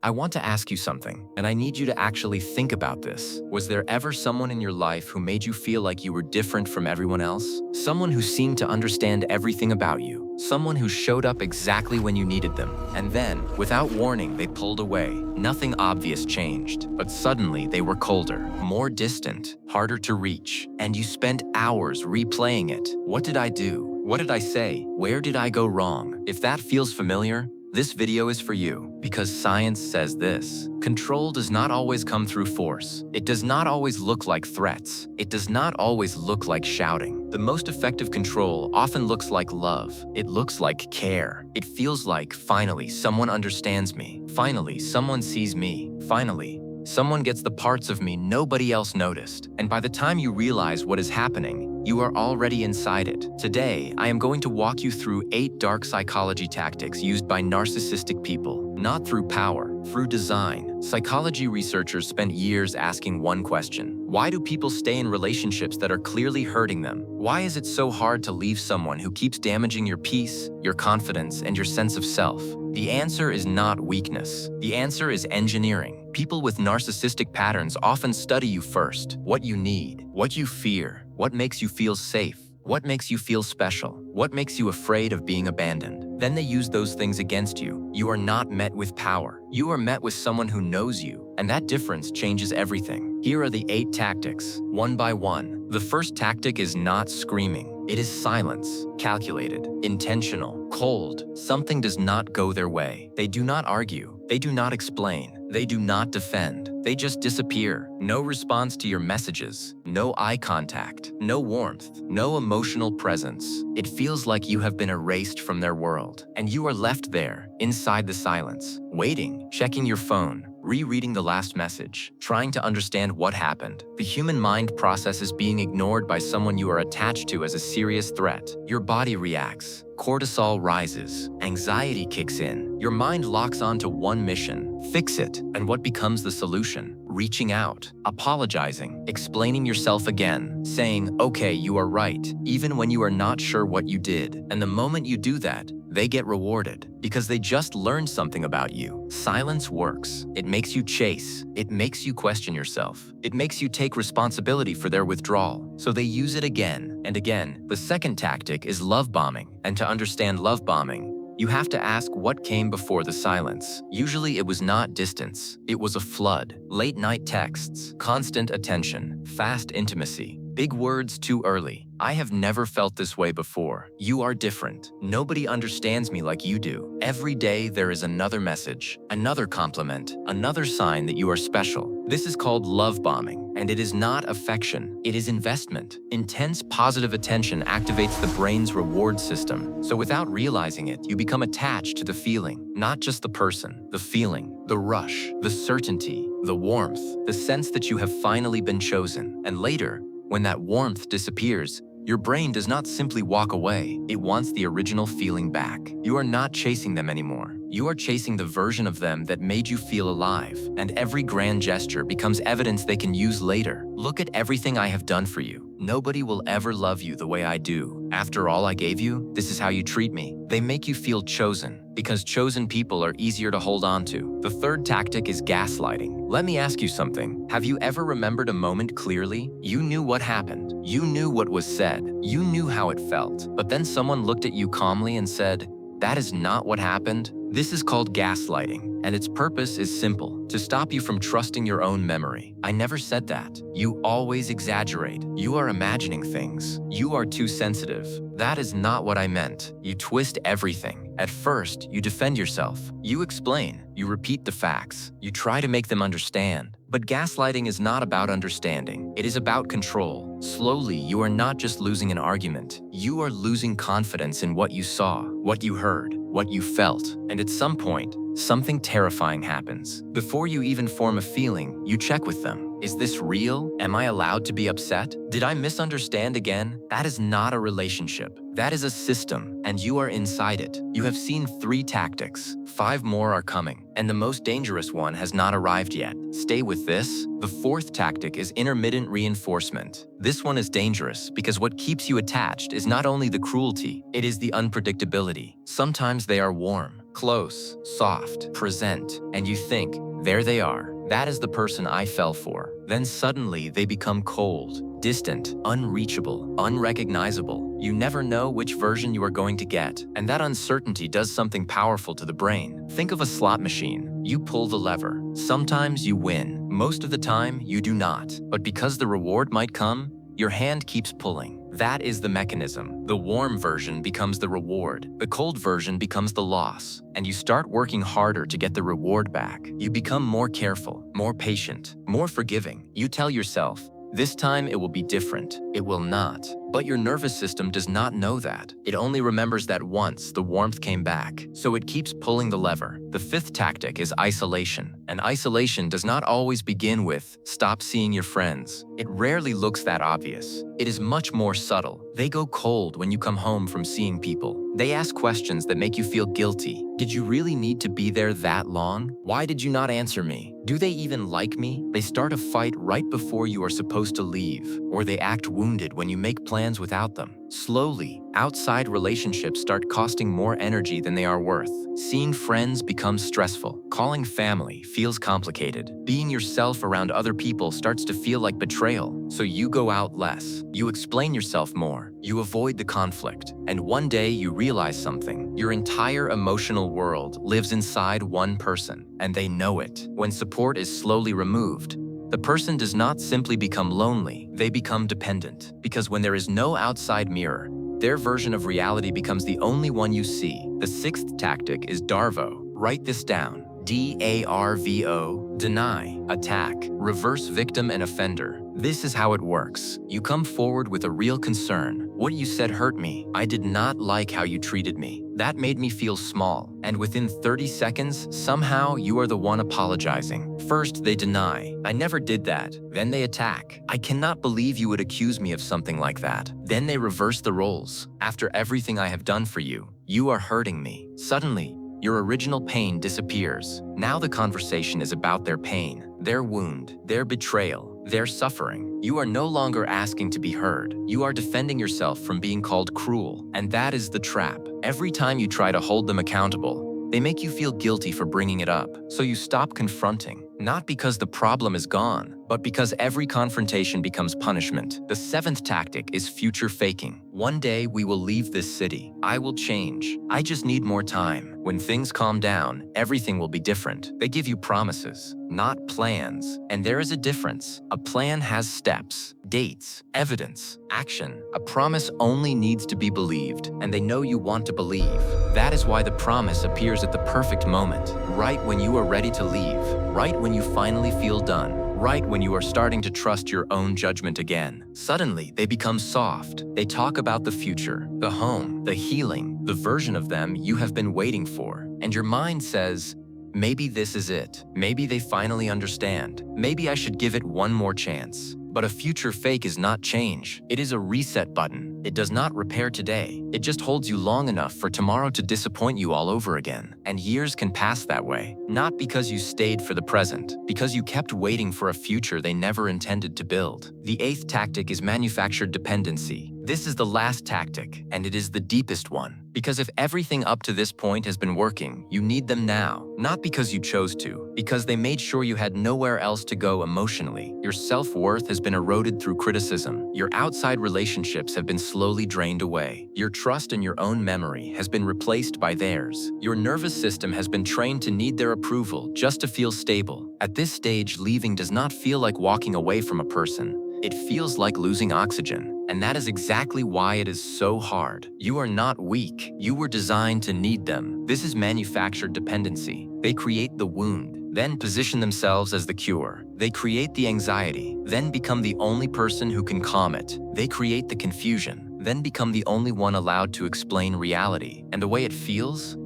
I want to ask you something, and I need you to actually think about this. Was there ever someone in your life who made you feel like you were different from everyone else? Someone who seemed to understand everything about you. Someone who showed up exactly when you needed them. And then, without warning, they pulled away. Nothing obvious changed, but suddenly they were colder, more distant, harder to reach. And you spent hours replaying it. What did I do? What did I say? Where did I go wrong? If that feels familiar, this video is for you, because science says this. Control does not always come through force. It does not always look like threats. It does not always look like shouting. The most effective control often looks like love. It looks like care. It feels like, finally, someone understands me. Finally, someone sees me. Finally, someone gets the parts of me nobody else noticed. And by the time you realize what is happening, you are already inside it. Today, I am going to walk you through 8 dark psychology tactics used by narcissistic people. Not through power, through design. Psychology researchers spent years asking one question. Why do people stay in relationships that are clearly hurting them? Why is it so hard to leave someone who keeps damaging your peace, your confidence, and your sense of self? The answer is not weakness. The answer is engineering. People with narcissistic patterns often study you first. What you need, what you fear, what makes you feel safe, what makes you feel special, what makes you afraid of being abandoned. Then they use those things against you. You are not met with power. You are met with someone who knows you, and that difference changes everything. Here are the 8 tactics, one by one. The first tactic is not screaming. It is silence, calculated, intentional, cold. Something does not go their way. They do not argue. They do not explain. They do not defend. They just disappear. No response to your messages. No eye contact. No warmth. No emotional presence. It feels like you have been erased from their world. And you are left there, inside the silence, waiting, checking your phone, rereading the last message, trying to understand what happened. The human mind processes being ignored by someone you are attached to as a serious threat. Your body reacts. Cortisol rises. Anxiety kicks in. Your mind locks onto one mission: fix it. And what becomes the solution? Reaching out, apologizing, explaining yourself again, saying, okay, you are right, even when you are not sure what you did. And the moment you do that, they get rewarded because they just learned something about you. Silence works. It makes you chase. It makes you question yourself. It makes you take responsibility for their withdrawal. So they use it again and again. The second tactic is love bombing. And to understand love bombing, you have to ask what came before the silence. Usually it was not distance. It was a flood. Late night texts, constant attention, fast intimacy, big words too early. I have never felt this way before. You are different. Nobody understands me like you do. Every day there is another message, another compliment, another sign that you are special. This is called love bombing, and it is not affection. It is investment. Intense positive attention activates the brain's reward system. So without realizing it, you become attached to the feeling, not just the person, the feeling, the rush, the certainty, the warmth, the sense that you have finally been chosen. And later, when that warmth disappears, your brain does not simply walk away. It wants the original feeling back. You are not chasing them anymore. You are chasing the version of them that made you feel alive. And every grand gesture becomes evidence they can use later. Look at everything I have done for you. Nobody will ever love you the way I do. After all I gave you, this is how you treat me. They make you feel chosen, because chosen people are easier to hold on to. The third tactic is gaslighting. Let me ask you something. Have you ever remembered a moment clearly? You knew what happened. You knew what was said. You knew how it felt. But then someone looked at you calmly and said, "That is not what happened." This is called gaslighting, and its purpose is simple: to stop you from trusting your own memory. I never said that. You always exaggerate. You are imagining things. You are too sensitive. That is not what I meant. You twist everything. At first, you defend yourself. You explain. You repeat the facts. You try to make them understand. But gaslighting is not about understanding. It is about control. Slowly, you are not just losing an argument. You are losing confidence in what you saw, what you heard, what you felt. And at some point, something terrifying happens. Before you even form a feeling, you check with them. Is this real? Am I allowed to be upset? Did I misunderstand again? That is not a relationship. That is a system, and you are inside it. You have seen 3 tactics. 5 more are coming, and the most dangerous one has not arrived yet. Stay with this. The 4th tactic is intermittent reinforcement. This one is dangerous because what keeps you attached is not only the cruelty, it is the unpredictability. Sometimes they are warm, close, soft, present, and you think, there they are. That is the person I fell for. Then suddenly they become cold, distant, unreachable, unrecognizable. You never know which version you are going to get, and that uncertainty does something powerful to the brain. Think of a slot machine. You pull the lever. Sometimes you win. Most of the time, you do not. But because the reward might come, your hand keeps pulling. That is the mechanism. The warm version becomes the reward. The cold version becomes the loss. And you start working harder to get the reward back. You become more careful, more patient, more forgiving. You tell yourself, this time it will be different. It will not. But your nervous system does not know that. It only remembers that once the warmth came back, so it keeps pulling the lever. The fifth tactic is isolation. And isolation does not always begin with, stop seeing your friends. It rarely looks that obvious. It is much more subtle. They go cold when you come home from seeing people. They ask questions that make you feel guilty. Did you really need to be there that long? Why did you not answer me? Do they even like me? They start a fight right before you are supposed to leave, or they act wounded when you make plans without them. Slowly, outside relationships start costing more energy than they are worth. Seeing friends becomes stressful. Calling family feels complicated. Being yourself around other people starts to feel like betrayal, so you go out less. You explain yourself more. You avoid the conflict. And one day you realize something. Your entire emotional world lives inside one person, and they know it. When support is slowly removed, the person does not simply become lonely, they become dependent. Because when there is no outside mirror, their version of reality becomes the only one you see. The sixth tactic is DARVO. Write this down. DARVO. Deny, attack, reverse victim and offender. This is how it works. You come forward with a real concern. What you said hurt me. I did not like how you treated me. That made me feel small. And within 30 seconds, somehow you are the one apologizing. First, they deny. I never did that. Then they attack. I cannot believe you would accuse me of something like that. Then they reverse the roles. After everything I have done for you, you are hurting me. Suddenly, your original pain disappears. Now the conversation is about their pain, their wound, their betrayal, their suffering. You are no longer asking to be heard. You are defending yourself from being called cruel. And that is the trap. Every time you try to hold them accountable, they make you feel guilty for bringing it up. So you stop confronting. Not because the problem is gone, but because every confrontation becomes punishment. The seventh tactic is future faking. One day we will leave this city. I will change. I just need more time. When things calm down, everything will be different. They give you promises, not plans. And there is a difference. A plan has steps, dates, evidence, action. A promise only needs to be believed, and they know you want to believe. That is why the promise appears at the perfect moment, right when you are ready to leave, right when you finally feel done, right when you are starting to trust your own judgment again. Suddenly, they become soft. They talk about the future, the home, the healing, the version of them you have been waiting for. And your mind says, maybe this is it. Maybe they finally understand. Maybe I should give it one more chance. But a future fake is not change. It is a reset button. It does not repair today. It just holds you long enough for tomorrow to disappoint you all over again. And years can pass that way. Not because you stayed for the present, because you kept waiting for a future they never intended to build. The eighth tactic is manufactured dependency. This is the last tactic, and it is the deepest one. Because if everything up to this point has been working, you need them now. Not because you chose to, because they made sure you had nowhere else to go emotionally. Your self-worth has been eroded through criticism. Your outside relationships have been slowly drained away. Your trust in your own memory has been replaced by theirs. Your nervous system has been trained to need their approval just to feel stable. At this stage, leaving does not feel like walking away from a person. It feels like losing oxygen. And that is exactly why it is so hard. You are not weak. You were designed to need them. This is manufactured dependency. They create the wound, then position themselves as the cure. They create the anxiety, then become the only person who can calm it. They create the confusion, then become the only one allowed to explain reality. And the way it feels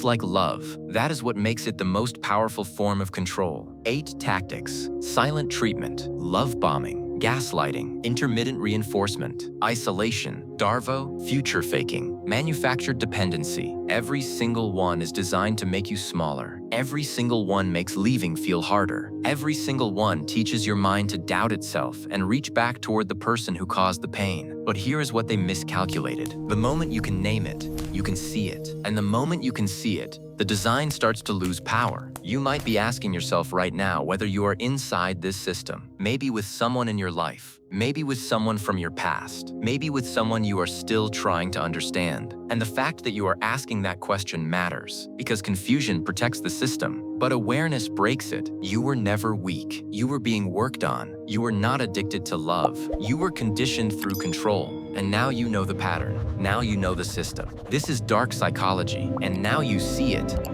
like love. That is what makes it the most powerful form of control. 8 tactics: silent treatment, love bombing, gaslighting, intermittent reinforcement, isolation, DARVO, future faking, manufactured dependency. Every single one is designed to make you smaller. Every single one makes leaving feel harder. Every single one teaches your mind to doubt itself and reach back toward the person who caused the pain. But here is what they miscalculated. The moment you can name it, You can see it. And the moment you can see it, the design starts to lose power. You might be asking yourself right now whether you are inside this system, maybe with someone in your life, maybe with someone from your past, maybe with someone you are still trying to understand. And the fact that you are asking that question matters, because confusion protects the system, but awareness breaks it. You were never weak. You were being worked on. You were not addicted to love. You were conditioned through control. And now you know the pattern. Now you know the system. This is dark psychology, and now you see it.